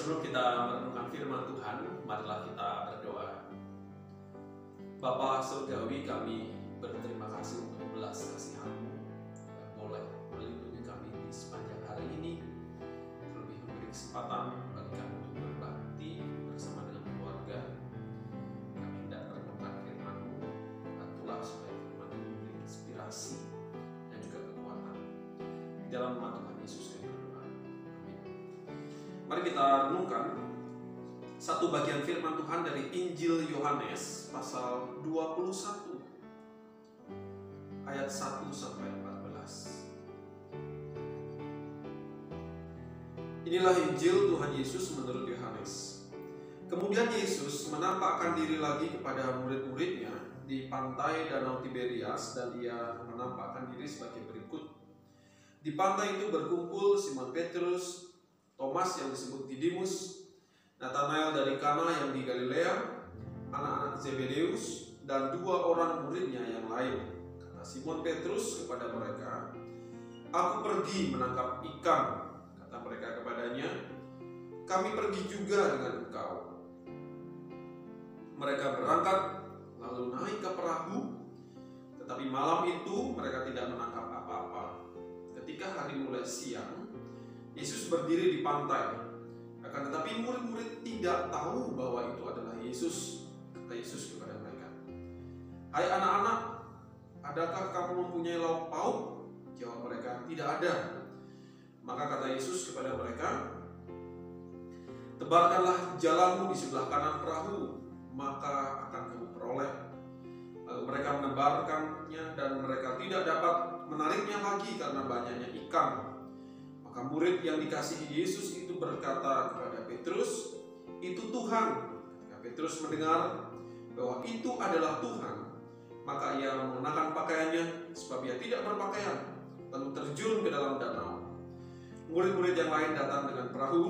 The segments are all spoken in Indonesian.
Sebelum kita merenungkan firman Tuhan, marilah kita berdoa. Bapa surgawi, kami berterima kasih untuk belas kasihan-Mu yang boleh melindungi kami di sepanjang hari ini, terlebih memberi kesempatan bagi kami untuk berbakti bersama dengan keluarga. Kami hendak merenungkan firman-Mu, bantulah supaya firman-Mu memberi inspirasi dan juga kekuatan. Di dalam nama Tuhan Yesus kami berdoa. Amin. Mari kita renungkan satu bagian firman Tuhan dari Injil Yohanes pasal 21 ayat 1 sampai 14. Inilah Injil Tuhan Yesus menurut Yohanes. Kemudian Yesus menampakkan diri lagi kepada murid-muridnya di pantai Danau Tiberias, dan ia menampakkan diri sebagai berikut. Di pantai itu berkumpul Simon Petrus, Thomas yang disebut Didimus, Nathanael dari Kana yang di Galilea, anak-anak Zebedeus, dan dua orang muridnya yang lain. Kata Simon Petrus kepada mereka, "Aku pergi menangkap ikan." Kata mereka kepadanya, "Kami pergi juga dengan engkau." Mereka berangkat lalu naik ke perahu, tetapi malam itu mereka tidak menangkap apa-apa. Ketika hari mulai siang, Yesus berdiri di pantai. Akan tetapi murid-murid tidak tahu bahwa itu adalah Yesus. Kata Yesus kepada mereka, "Hai anak-anak, adakah kamu mempunyai lauk pauk?" Jawab mereka, "Tidak ada." Maka kata Yesus kepada mereka, "Tebarkanlah jalanmu di sebelah kanan perahu, maka akan kamu peroleh." Lalu mereka menebarkannya dan mereka tidak dapat menariknya lagi karena banyaknya ikan. Maka murid yang dikasihi Yesus itu berkata kepada Petrus, "Itu Tuhan." Ketika Petrus mendengar bahwa itu adalah Tuhan, maka ia mengenakan pakaiannya sebab ia tidak berpakaian, lalu terjun ke dalam danau. Murid-murid yang lain datang dengan perahu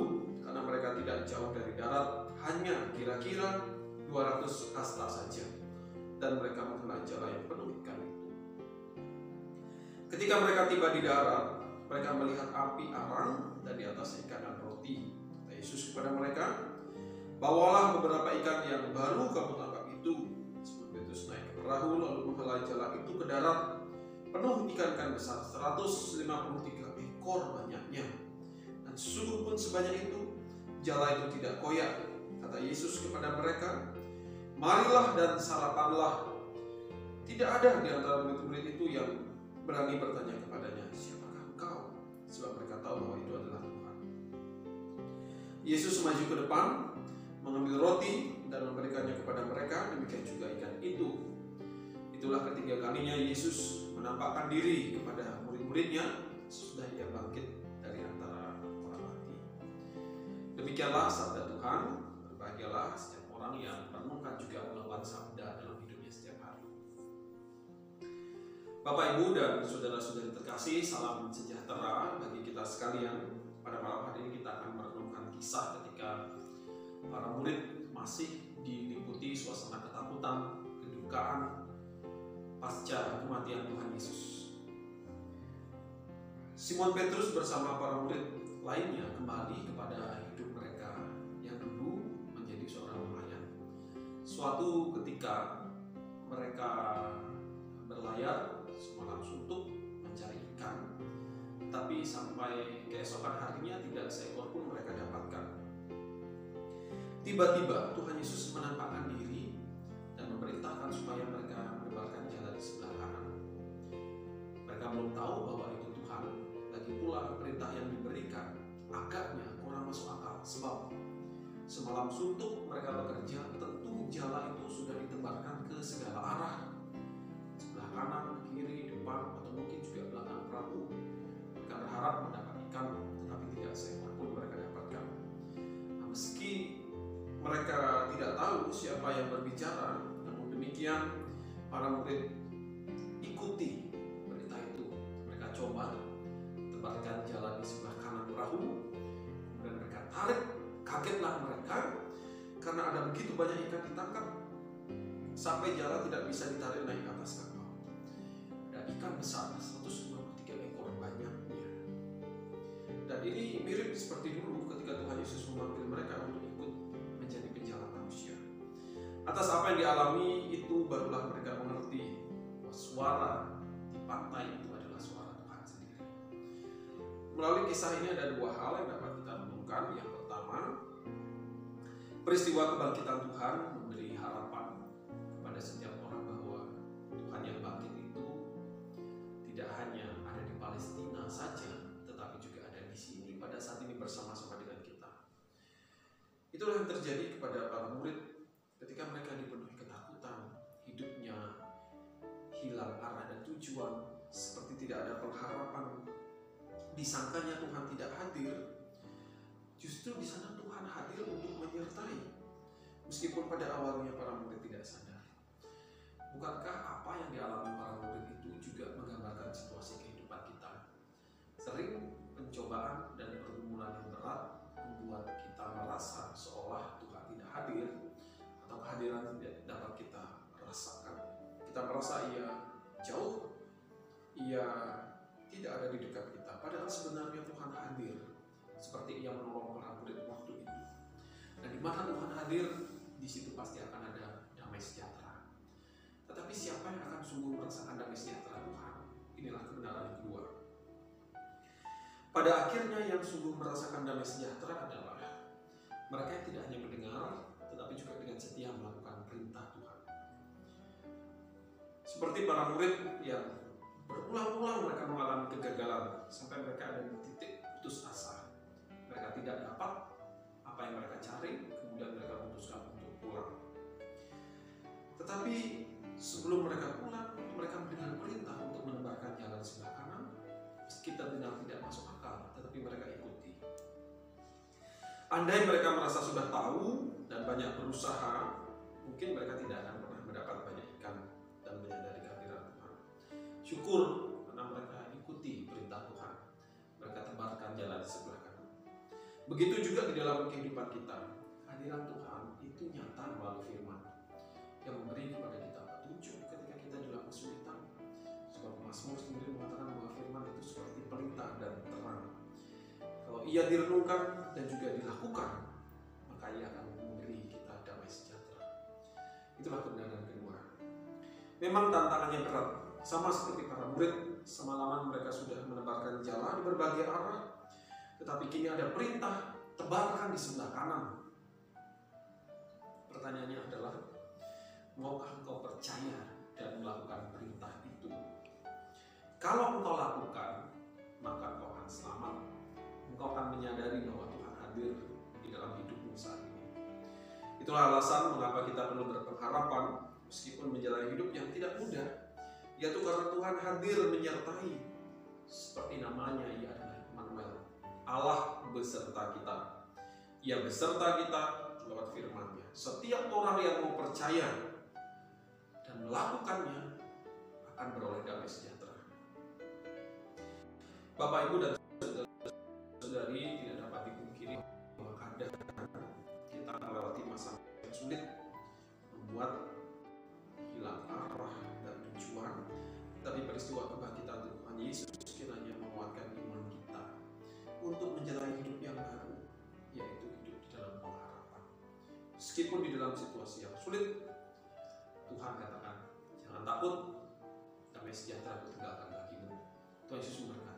karena mereka tidak jauh dari darat, hanya kira-kira 200 hasta saja, dan mereka menghela jala yang penuh ikan itu. Ketika mereka tiba di darat, mereka melihat api arang dan di atas ikan dan roti. Kata Yesus kepada mereka, "Bawalah beberapa ikan yang baru kamu tangkap itu." Simon Petrus naik ke perahu lalu menghela jala itu ke darat, penuh ikan besar 153 ekor banyaknya. Dan sungguh pun sebanyak itu, jala itu tidak koyak. Kata Yesus kepada mereka, "Marilah dan sarapanlah." Tidak ada di antara murid-murid itu yang berani bertanya kepadanya, "Siapakah engkau?" Sebab mereka tahu bahwa itu adalah Tuhan. Yesus maju ke depan, mengambil roti dan memberikannya kepada mereka, demikian juga ikan itu. Itulah ketiga kalinya Yesus menampakkan diri kepada murid-muridnya sesudah ia bangkit dari antara orang mati. Demikianlah sabda Tuhan. Berbahagialah setiap orang yang merenungkan juga melakukan sabda dalam hidupnya setiap hari. Bapak, Ibu, dan saudara-saudari terkasih, salam sejahtera bagi kita sekalian. Pada malam hari ini kita akan merenungkan kisah ketika para murid masih diliputi suasana ketakutan, kedukaan pasca kematian Tuhan Yesus. Simon Petrus bersama para murid lainnya kembali kepada hidup mereka yang dulu menjadi seorang nelayan. Suatu ketika mereka berlayar semalam suntuk mencari ikan, tapi sampai keesokan harinya tidak seekor pun mereka dapatkan. Tiba-tiba Tuhan Yesus menampakkan diri dan memerintahkan supaya mereka menebarkan jala di sebelah kanan. Mereka belum tahu bahwa itu Tuhan. Lagi pula perintah yang diberikan agaknya kurang masuk akal, sebab semalam suntuk mereka bekerja, tentu jala itu sudah ditebarkan ke segala arah, sebelah kanan, kiri, depan, atau mungkin juga belakang perahu. Mereka berharap mendapat ikan, tetapi tidak seekor pun mereka dapatkan. Nah, meski mereka tidak tahu siapa yang berbicara, namun demikian para murid ikuti berita itu. Mereka coba tebarkan jalan di sebelah kanan perahu, kemudian mereka tarik. Kagetlah mereka karena ada begitu banyak ikan ditangkap sampai jala tidak bisa ditarik naik ke atas kapal. Ada ikan besar 153 ekor banyaknya. Dan ini mirip seperti dulu ketika Tuhan Yesus memanggil mereka Atas apa yang dialami itu barulah mereka mengerti bahwa suara di pantai itu adalah suara Tuhan sendiri. Melalui kisah ini ada dua hal yang dapat kita renungkan. Yang pertama, peristiwa kebangkitan Tuhan memberi harapan kepada setiap orang bahwa Tuhan yang bangkit itu tidak hanya ada di Palestina saja, tetapi juga ada di sini pada saat ini bersama-sama dengan kita. Itulah yang terjadi kepada para murid ketika mereka dipenuhi ketakutan, hidupnya hilang arah dan tujuan, seperti tidak ada pengharapan. Disangkanya Tuhan tidak hadir. Justru di sana Tuhan hadir untuk menyertai. Meskipun pada awalnya para murid tidak sadar. Bukankah apa yang dialami para murid itu juga menggambarkan situasi kehidupan kita? Sering pencobaan dan pergumulan yang berat membuat kita merasa seolah Tuhan tidak hadir, atau kehadiran tidak dapat kita rasakan. Kita merasa ia jauh, ia tidak ada di dekat kita. Padahal sebenarnya Tuhan hadir, seperti ia menolong para murid waktu itu. Dan di mana Tuhan hadir, di situ pasti akan ada damai sejahtera. Tetapi siapa yang akan sungguh merasakan damai sejahtera Tuhan? Inilah kebenaran yang kedua. Pada akhirnya yang sungguh merasakan damai sejahtera adalah mereka yang tidak hanya mendengar, tetapi juga dengan setia melakukan perintah Tuhan. Seperti para murid yang berulang-ulang mereka mengalami kegagalan sampai mereka ada di titik putus asa. Mereka tidak dapat apa yang mereka cari, kemudian mereka memutuskan untuk pulang. Tetapi sebelum mereka pulang, mereka mendengar perintah untuk menebarkan jalan sebelah kanan. Meski terdengar tidak masuk akal, tetapi mereka ikuti. Andai mereka merasa sudah tahu dan banyak berusaha, mungkin mereka tidak akan pernah mendapat banyak ikan dan menyadari kehadiran Tuhan. Syukur karena mereka ikuti perintah Tuhan. Mereka tebarkan jalan di sebelah kanan. Begitu juga di dalam kehidupan kita. Kehadiran Tuhan itu nyata melalui firman yang memberi kepada kita petunjuk ketika kita dalam kesulitan. Sebab Mazmur sendiri mengatakan bahwa firman itu seperti pelita dan terang. Kalau ia direnungkan dan juga dilakukan, maka ia akan memberi kita damai sejahtera. Itulah kebenaran kedua. Memang tantangannya berat, sama seperti para murid. Semalaman mereka sudah menebarkan jalan di berbagai arah, tetapi kini ada perintah, tebarkan di sebelah kanan. Pertanyaannya adalah, maukah engkau percaya dan melakukan perintah itu? Kalau engkau lakukan, maka engkau akan selamat. Engkau akan menyadari bahwa Tuhan hadir di dalam hidupmu saat ini. Itulah alasan mengapa kita perlu berpengharapan meskipun menjalani hidup yang tidak mudah, yaitu karena Tuhan hadir menyertai. Seperti namanya, ia adalah Immanuel, Allah beserta kita. Ia beserta kita lewat firman-Nya. Setiap orang yang mau percaya dan melakukannya akan beroleh damai sejahtera. Bapak, Ibu, dan saudari, tidak dapat dipungkiri bahwa kadang kita melewati masa yang sulit, membuat hilang arah dan tujuan. Tapi peristiwa kebangkitan Tuhan Yesus kiranya menguatkan iman kita untuk menjalani hidup yang baru, yaitu hidup di dalam pengharapan. Meskipun di dalam situasi yang sulit, Tuhan katakan, jangan takut, damai sejahtera ku tinggalkan bagimu. Tuhan Yesus memberkati.